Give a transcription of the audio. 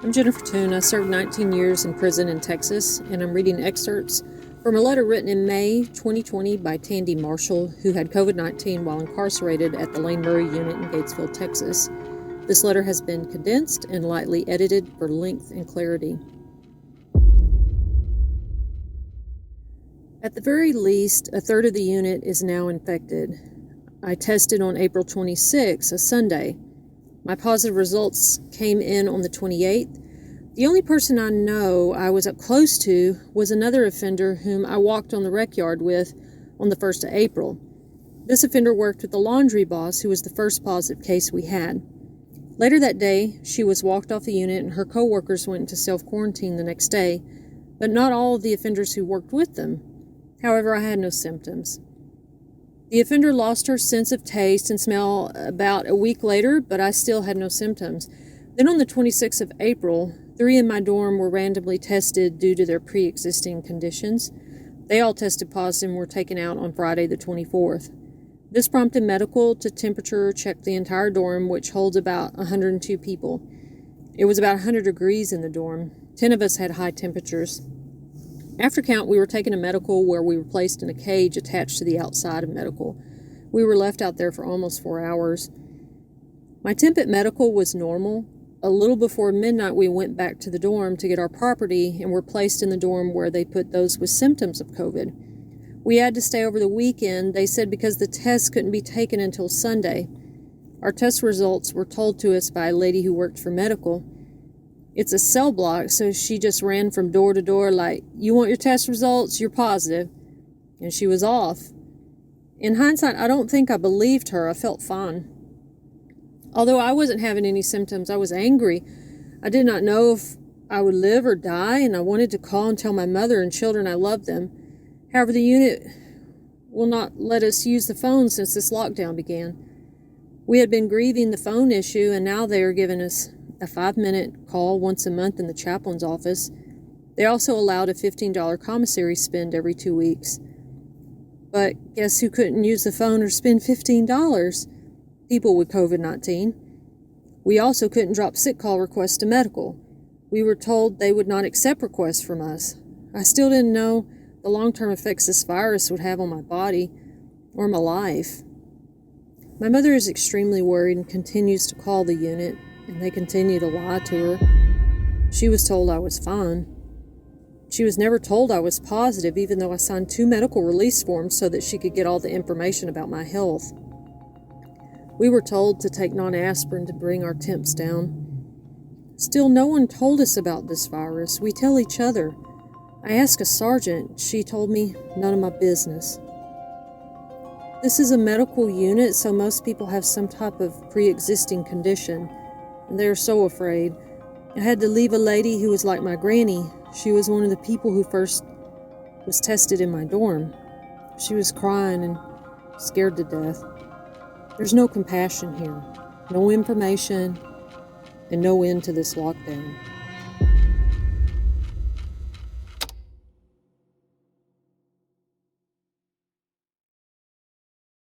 I'm Jennifer Toon. I served 19 years in prison in Texas, and I'm reading excerpts from a letter written in May 2020 by Tandy Marshall, who had COVID-19 while incarcerated at the Lane Murray unit in Gatesville, Texas. This letter has been condensed and lightly edited for length and clarity. At the very least, a third of the unit is now infected. I tested on April 26, a Sunday. My positive results came in on the 28th. The only person I know I was up close to was another offender whom I walked on the rec yard with on the 1st of April. This offender worked with the laundry boss, who was the first positive case we had. Later that day, she was walked off the unit and her co-workers went into self-quarantine the next day, but not all of the offenders who worked with them. However, I had no symptoms. The offender lost her sense of taste and smell about a week later, but I still had no symptoms. Then on the 26th of April, 3 in my dorm were randomly tested due to their pre-existing conditions. They all tested positive and were taken out on Friday the 24th. This prompted medical to temperature check the entire dorm, which holds about 102 people. It was about 100 degrees in the dorm. 10 of us had high temperatures. After count, we were taken to medical, where we were placed in a cage attached to the outside of medical. We were left out there for almost 4 hours. My temp at medical was normal. A little before midnight, we went back to the dorm to get our property and were placed in the dorm where they put those with symptoms of COVID. We had to stay over the weekend, they said, because the test couldn't be taken until Sunday. Our test results were told to us by a lady who worked for medical. It's a cell block, so she just ran from door to door like, "You want your test results? You're positive." And she was off. In hindsight, I don't think I believed her. I felt fine. Although I wasn't having any symptoms, I was angry. I did not know if I would live or die, and I wanted to call and tell my mother and children I loved them. However, the unit will not let us use the phone since this lockdown began. We had been grieving the phone issue, and now they are giving us a 5-minute call once a month in the chaplain's office. They also allowed a $15 commissary spend every 2 weeks. But guess who couldn't use the phone or spend $15? People with COVID-19. We also couldn't drop sick call requests to medical. We were told they would not accept requests from us. I still didn't know the long-term effects this virus would have on my body or my life. My mother is extremely worried and continues to call the unit, and they continue to lie to her. She was told I was fine. She was never told I was positive, even though I signed 2 medical release forms so that she could get all the information about my health. We were told to take non-aspirin to bring our temps down. Still, no one told us about this virus. We tell each other. I asked a sergeant. She told me none of my business. This is a medical unit, so most people have some type of pre-existing condition, and they're so afraid. I had to leave a lady who was like my granny. She was one of the people who first was tested in my dorm. She was crying and scared to death. There's no compassion here, no information, and no end to this lockdown.